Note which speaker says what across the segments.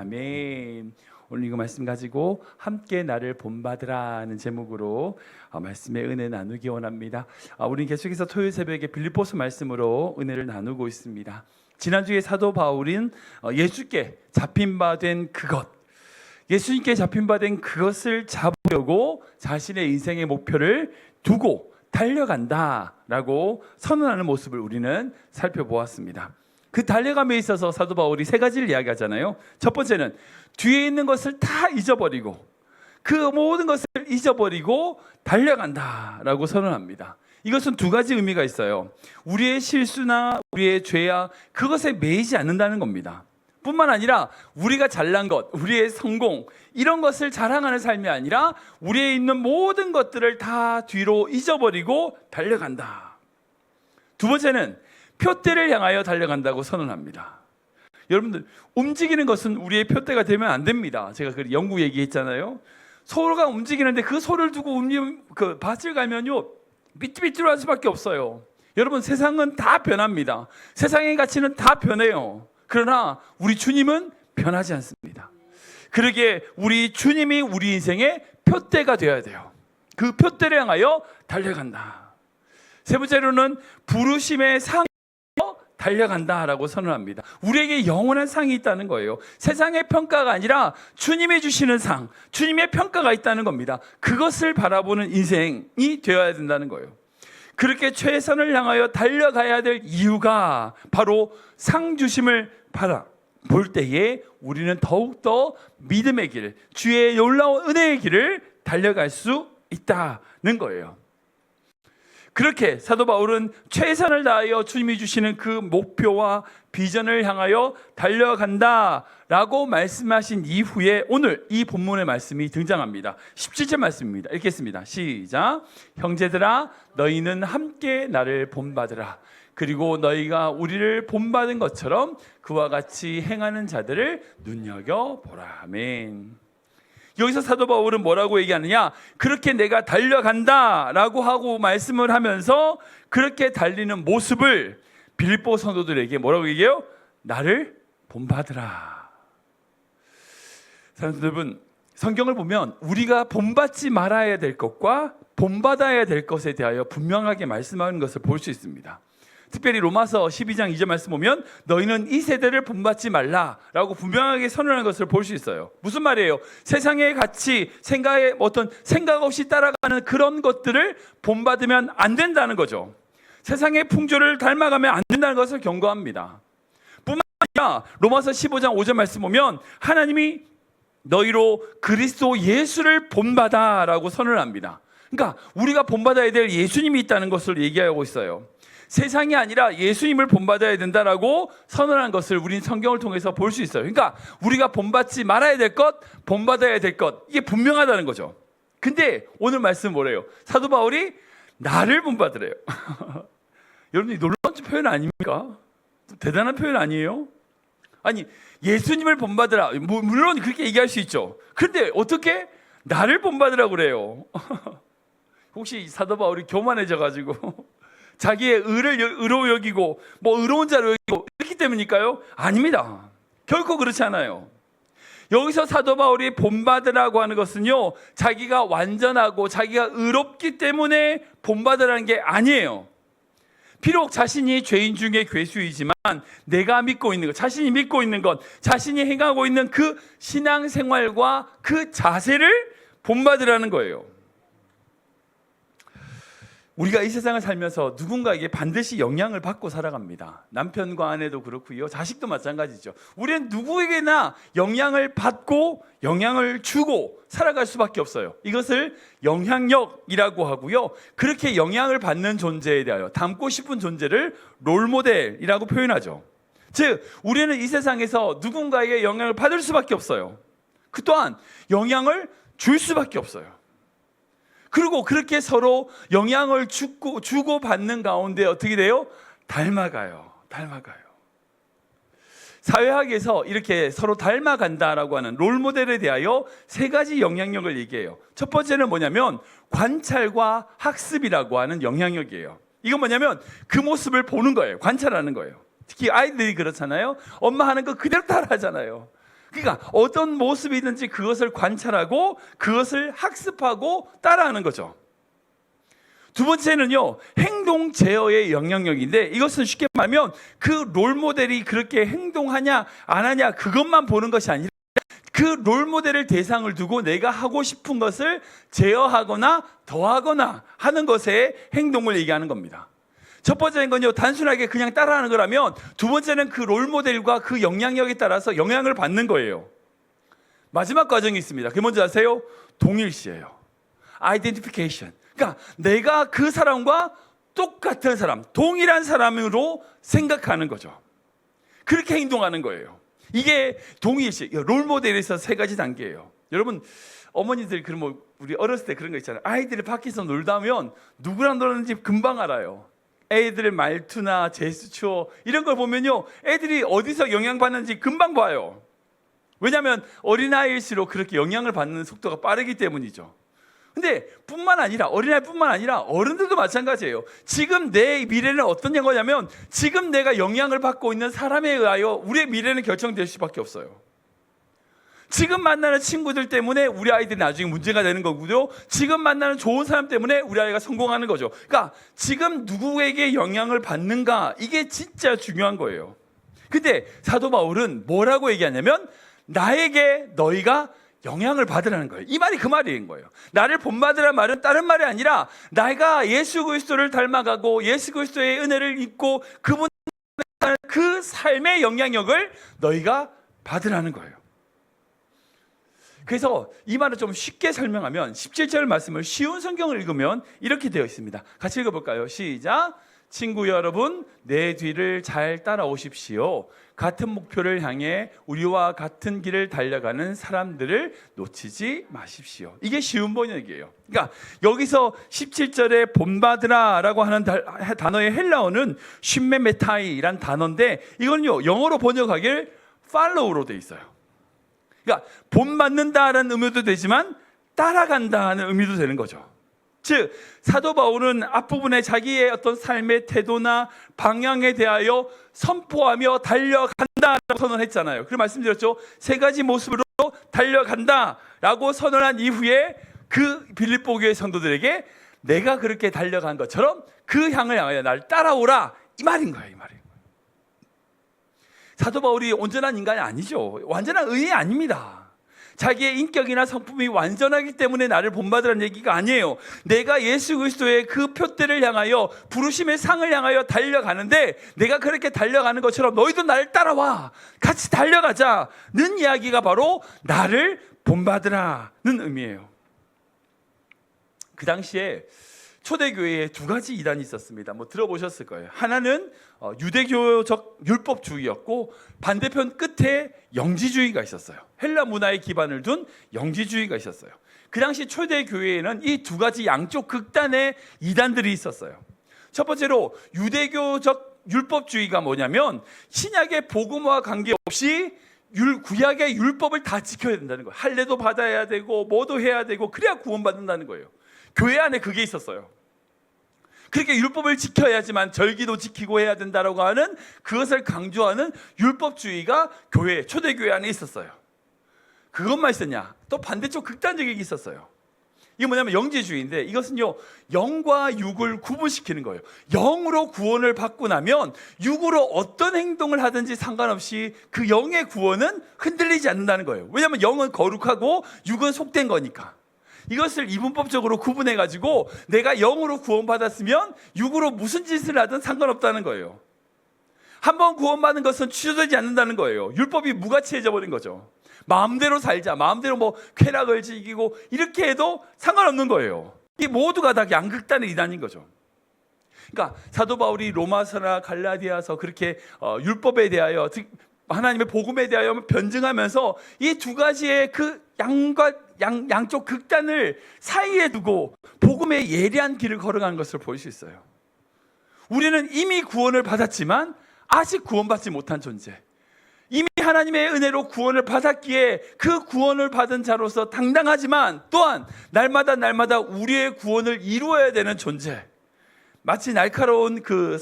Speaker 1: 아멘. 오늘 이거 말씀 가지고 함께 나를 본받으라는 제목으로 말씀의 은혜 나누기 원합니다. 우리는 계속해서 토요일 새벽에 빌립보서 말씀으로 은혜를 나누고 있습니다. 지난주에 사도 바울은 예수께 잡힌 바 된 그것, 예수님께 잡힌 바 된 그것을 잡으려고 자신의 인생의 목표를 두고 달려간다라고 선언하는 모습을 우리는 살펴보았습니다. 그 달려감에 있어서 사도 바울이 세 가지를 이야기하잖아요. 첫 번째는 뒤에 있는 것을 다 잊어버리고 그 모든 것을 잊어버리고 달려간다라고 선언합니다. 이것은 두 가지 의미가 있어요. 우리의 실수나 우리의 죄야 그것에 매이지 않는다는 겁니다. 뿐만 아니라 우리가 잘난 것, 우리의 성공 이런 것을 자랑하는 삶이 아니라 우리에 있는 모든 것들을 다 뒤로 잊어버리고 달려간다. 두 번째는 표대를 향하여 달려간다고 선언합니다. 여러분들, 움직이는 것은 우리의 표대가 되면 안 됩니다. 제가 그 영국 얘기했잖아요. 소가 움직이는데 그 소를 두고 그 밭을 가면요 삐뚤삐뚤할 수밖에 없어요. 여러분, 세상은 다 변합니다. 세상의 가치는 다 변해요. 그러나 우리 주님은 변하지 않습니다. 그러기에 우리 주님이 우리 인생의 표대가 되어야 돼요. 그 표대를 향하여 달려간다. 세 번째로는 부르심의 상으로 달려간다라고 선언합니다. 우리에게 영원한 상이 있다는 거예요. 세상의 평가가 아니라 주님이 주시는 상, 주님의 평가가 있다는 겁니다. 그것을 바라보는 인생이 되어야 된다는 거예요. 그렇게 최선을 향하여 달려가야 될 이유가 바로 상 주심을 바라볼 때에 우리는 더욱더 믿음의 길, 주의 놀라운 은혜의 길을 달려갈 수 있다는 거예요. 그렇게 사도 바울은 최선을 다하여 주님이 주시는 그 목표와 비전을 향하여 달려간다라고 말씀하신 이후에 오늘 이 본문의 말씀이 등장합니다. 17절 말씀입니다. 읽겠습니다. 시작. 형제들아, 너희는 함께 나를 본받으라. 그리고 너희가 우리를 본받은 것처럼 그와 같이 행하는 자들을 눈여겨보라. 아멘. 여기서 사도 바울은 뭐라고 얘기하느냐? 그렇게 내가 달려간다라고 하고 말씀을 하면서 그렇게 달리는 모습을 빌립보 성도들에게 뭐라고 얘기해요? 나를 본받으라. 사랑하는 여러분, 성경을 보면 우리가 본받지 말아야 될 것과 본받아야 될 것에 대하여 분명하게 말씀하는 것을 볼 수 있습니다. 특별히 로마서 12장 2절 말씀 보면 너희는 이 세대를 본받지 말라라고 분명하게 선언하는 것을 볼 수 있어요. 무슨 말이에요? 세상의 가치, 어떤 생각 없이 따라가는 그런 것들을 본받으면 안 된다는 거죠. 세상의 풍조를 닮아가면 안 된다는 것을 경고합니다. 뿐만 아니라 로마서 15장 5절 말씀 보면 하나님이 너희로 그리스도 예수를 본받아라고 선언을 합니다. 그러니까 우리가 본받아야 될 예수님이 있다는 것을 얘기하고 있어요. 세상이 아니라 예수님을 본받아야 된다라고 선언한 것을 우린 성경을 통해서 볼 수 있어요. 그러니까 우리가 본받지 말아야 될 것, 본받아야 될 것, 이게 분명하다는 거죠. 근데 오늘 말씀은 뭐래요? 사도 바울이 나를 본받으래요. 여러분이 놀라운 표현 아닙니까? 대단한 표현 아니에요? 아니, 예수님을 본받으라. 물론 그렇게 얘기할 수 있죠. 그런데 어떻게 나를 본받으라고 그래요? 혹시 사도 바울이 교만해져가지고 자기의 의를 의로 여기고 의로운 자로 여기고 이렇기 때문일까요? 아닙니다. 결코 그렇지 않아요. 여기서 사도 바울이 본받으라고 하는 것은요, 자기가 완전하고 자기가 의롭기 때문에 본받으라는 게 아니에요. 비록 자신이 죄인 중에 괴수이지만 내가 믿고 있는 것, 자신이 믿고 있는 것, 자신이 행하고 있는 그 신앙생활과 그 자세를 본받으라는 거예요. 우리가 이 세상을 살면서 누군가에게 반드시 영향을 받고 살아갑니다. 남편과 아내도 그렇고요, 자식도 마찬가지죠. 우리는 누구에게나 영향을 받고 영향을 주고 살아갈 수밖에 없어요. 이것을 영향력이라고 하고요, 그렇게 영향을 받는 존재에 대하여 닮고 싶은 존재를 롤모델이라고 표현하죠. 즉 우리는 이 세상에서 누군가에게 영향을 받을 수밖에 없어요. 그 또한 영향을 줄 수밖에 없어요. 그리고 그렇게 서로 영향을 주고받는 가운데 어떻게 돼요? 닮아가요. 사회학에서 이렇게 서로 닮아간다라고 하는 롤모델에 대하여 세 가지 영향력을 얘기해요. 첫 번째는 뭐냐면 관찰과 학습이라고 하는 영향력이에요. 이건 뭐냐면 그 모습을 보는 거예요. 관찰하는 거예요. 특히 아이들이 그렇잖아요. 엄마 하는 거 그대로 따라 하잖아요. 그러니까 어떤 모습이든지 그것을 관찰하고 그것을 학습하고 따라하는 거죠. 두 번째는요, 행동 제어의 영향력인데, 이것은 쉽게 말하면 그 롤모델이 그렇게 행동하냐 안 하냐 그것만 보는 것이 아니라 그 롤모델을 대상을 두고 내가 하고 싶은 것을 제어하거나 더하거나 하는 것에 행동을 얘기하는 겁니다. 첫 번째는 건요, 단순하게 그냥 따라하는 거라면, 두 번째는 그 롤모델과 그 영향력에 따라서 영향을 받는 거예요. 마지막 과정이 있습니다. 그게 뭔지 아세요? 동일시예요. 아이덴티피케이션. 그러니까 내가 그 사람과 똑같은 사람, 동일한 사람으로 생각하는 거죠. 그렇게 행동하는 거예요. 이게 동일시, 롤모델에서 세 가지 단계예요. 여러분, 어머니들 그러면 우리 어렸을 때 그런 거 있잖아요. 아이들이 밖에서 놀다 하면 누구랑 놀았는지 금방 알아요. 애들의 말투나 제스처 이런 걸 보면요, 애들이 어디서 영향받는지 금방 봐요. 왜냐하면 어린아이일수록 그렇게 영향을 받는 속도가 빠르기 때문이죠. 근데 뿐만 아니라, 어린아이뿐만 아니라 어른들도 마찬가지예요. 지금 내 미래는 어떤 거냐면, 지금 내가 영향을 받고 있는 사람에 의하여 우리의 미래는 결정될 수밖에 없어요. 지금 만나는 친구들 때문에 우리 아이들이 나중에 문제가 되는 거고요, 지금 만나는 좋은 사람 때문에 우리 아이가 성공하는 거죠. 그러니까 지금 누구에게 영향을 받는가, 이게 진짜 중요한 거예요. 근데 사도 바울은 뭐라고 얘기하냐면, 나에게 너희가 영향을 받으라는 거예요. 이 말이 그 말인 거예요. 나를 본받으라는 말은 다른 말이 아니라, 내가 예수 그리스도를 닮아가고 예수 그리스도의 은혜를 입고 그분의 그 삶의 영향력을 너희가 받으라는 거예요. 그래서 이 말을 좀 쉽게 설명하면, 17절 말씀을 쉬운 성경을 읽으면 이렇게 되어 있습니다. 같이 읽어볼까요? 시작. 친구 여러분, 내 뒤를 잘 따라오십시오. 같은 목표를 향해 우리와 같은 길을 달려가는 사람들을 놓치지 마십시오. 이게 쉬운 번역이에요. 그러니까 여기서 17절에 본받으라 라고 하는 단어의 헬라어는 슌메메타이란 단어인데, 이건요, 영어로 번역하길 follow로 되어 있어요. 그러니까 본받는다라는 의미도 되지만 따라간다는 의미도 되는 거죠. 즉, 사도 바울은 앞부분에 자기의 어떤 삶의 태도나 방향에 대하여 선포하며 달려간다라고 선언했잖아요. 그리고 말씀드렸죠. 세 가지 모습으로 달려간다라고 선언한 이후에 그 빌립보 교회 성도들에게 내가 그렇게 달려간 것처럼 그 향을 향하여 날 따라오라, 이 말인 거예요. 이 말이에요. 사도 바울이 온전한 인간이 아니죠. 완전한 의인이 아닙니다. 자기의 인격이나 성품이 완전하기 때문에 나를 본받으라는 얘기가 아니에요. 내가 예수 그리스도의 그 표대를 향하여, 부르심의 상을 향하여 달려가는데, 내가 그렇게 달려가는 것처럼 너희도 나를 따라와, 같이 달려가자는 이야기가 바로 나를 본받으라는 의미예요. 그 당시에 초대교회에 두 가지 이단이 있었습니다. 뭐 들어보셨을 거예요. 하나는 유대교적 율법주의였고, 반대편 끝에 영지주의가 있었어요. 헬라 문화에 기반을 둔 영지주의가 있었어요. 그 당시 초대교회에는 이 두 가지 양쪽 극단의 이단들이 있었어요. 첫 번째로 유대교적 율법주의가 뭐냐면, 신약의 복음과 관계없이 구약의 율법을 다 지켜야 된다는 거예요. 할례도 받아야 되고 뭐도 해야 되고, 그래야 구원받는다는 거예요. 교회 안에 그게 있었어요. 그렇게 율법을 지켜야지만 절기도 지키고 해야 된다라고 하는, 그것을 강조하는 율법주의가 교회, 초대교회 안에 있었어요. 그것만 있었냐? 또 반대쪽 극단적인 게 있었어요. 이게 뭐냐면 영지주의인데, 이것은요, 영과 육을 구분시키는 거예요. 영으로 구원을 받고 나면 육으로 어떤 행동을 하든지 상관없이 그 영의 구원은 흔들리지 않는다는 거예요. 왜냐하면 영은 거룩하고 육은 속된 거니까. 이것을 이분법적으로 구분해가지고 내가 영으로 구원받았으면 육으로 무슨 짓을 하든 상관없다는 거예요. 한번 구원받은 것은 취소되지 않는다는 거예요. 율법이 무가치해져 버린 거죠. 마음대로 살자, 마음대로 뭐 쾌락을 즐기고 이렇게 해도 상관없는 거예요. 이 모두가 다 양극단의 이단인 거죠. 그러니까 사도 바울이 로마서나 갈라디아서 그렇게 율법에 대하여, 하나님의 복음에 대하여 변증하면서 이 두 가지의 그 양쪽 극단을 사이에 두고 복음의 예리한 길을 걸어가는 것을 볼 수 있어요. 우리는 이미 구원을 받았지만 아직 구원받지 못한 존재, 이미 하나님의 은혜로 구원을 받았기에 그 구원을 받은 자로서 당당하지만 또한 날마다 우리의 구원을 이루어야 되는 존재, 마치 날카로운 그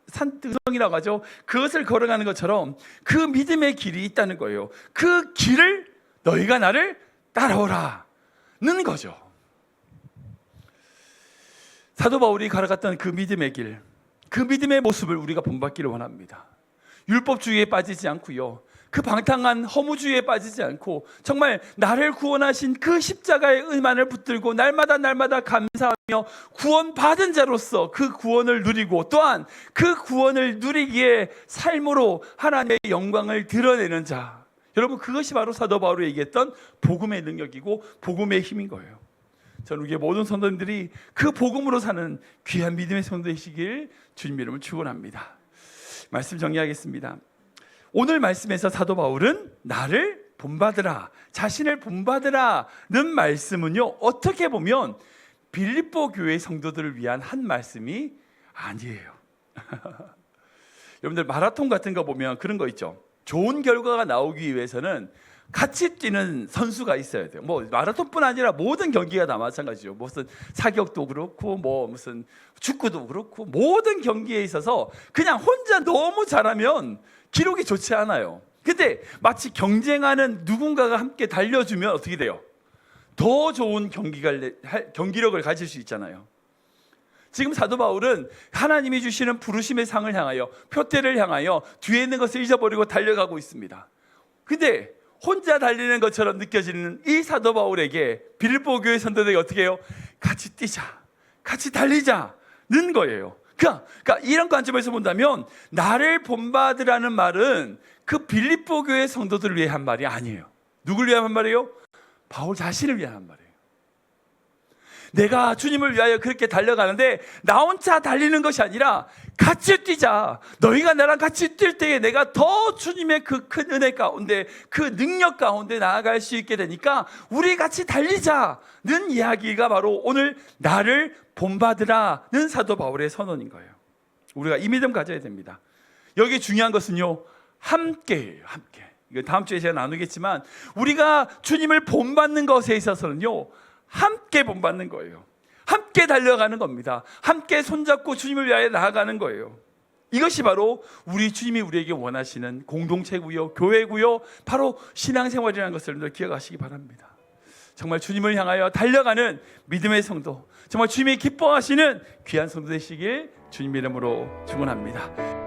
Speaker 1: 산등성이라고 하죠. 그것을 걸어가는 것처럼 그 믿음의 길이 있다는 거예요. 그 길을 너희가 나를 따라오라는 거죠. 사도 바울이 걸어갔던 그 믿음의 길, 그 믿음의 모습을 우리가 본받기를 원합니다. 율법주의에 빠지지 않고요, 그 방탕한 허무주의에 빠지지 않고 정말 나를 구원하신 그 십자가의 은만을 붙들고 날마다 감사하며 구원받은 자로서 그 구원을 누리고, 또한 그 구원을 누리기에 삶으로 하나님의 영광을 드러내는 자, 여러분, 그것이 바로 사도 바울이 얘기했던 복음의 능력이고 복음의 힘인 거예요. 저는 우리의 모든 성도님들이 그 복음으로 사는 귀한 믿음의 성도 되시길 주님 이름으로 축원합니다. 말씀 정리하겠습니다. 오늘 말씀에서 사도 바울은 나를 본받으라, 자신을 본받으라는 말씀은요, 어떻게 보면 빌립보 교회 성도들을 위한 한 말씀이 아니에요. 여러분들 마라톤 같은 거 보면 그런 거 있죠. 좋은 결과가 나오기 위해서는 같이 뛰는 선수가 있어야 돼요. 뭐 마라톤뿐 아니라 모든 경기가 다 마찬가지죠. 무슨 사격도 그렇고 뭐 무슨 축구도 그렇고 모든 경기에 있어서 그냥 혼자 너무 잘하면 기록이 좋지 않아요. 근데 마치 경쟁하는 누군가가 함께 달려주면 어떻게 돼요? 더 좋은 경기력을 가질 수 있잖아요. 지금 사도 바울은 하나님이 주시는 부르심의 상을 향하여, 표대를 향하여 뒤에 있는 것을 잊어버리고 달려가고 있습니다. 근데 혼자 달리는 것처럼 느껴지는 이 사도 바울에게 빌립보 교회 성도들이 어떻게 해요? 같이 뛰자, 같이 달리자는 거예요. 그러니까 이런 관점에서 본다면 나를 본받으라는 말은 그 빌립보 교회 성도들을 위해 한 말이 아니에요. 누굴 위한 말이에요? 바울 자신을 위한 말이에요. 내가 주님을 위하여 그렇게 달려가는데 나 혼자 달리는 것이 아니라 같이 뛰자. 너희가 나랑 같이 뛸 때에 내가 더 주님의 그 큰 은혜 가운데, 그 능력 가운데 나아갈 수 있게 되니까 우리 같이 달리자는 이야기가 바로 오늘 나를 본받으라는 사도 바울의 선언인 거예요. 우리가 이 믿음 가져야 됩니다. 여기 중요한 것은요, 함께예요. 함께. 이거 다음 주에 제가 나누겠지만 우리가 주님을 본받는 것에 있어서는요, 함께 본받는 거예요. 함께 달려가는 겁니다. 함께 손잡고 주님을 위하여 나아가는 거예요. 이것이 바로 우리 주님이 우리에게 원하시는 공동체고요, 교회고요, 바로 신앙생활이라는 것을 기억하시기 바랍니다. 정말 주님을 향하여 달려가는 믿음의 성도, 정말 주님이 기뻐하시는 귀한 성도 되시길 주님 이름으로 축원합니다.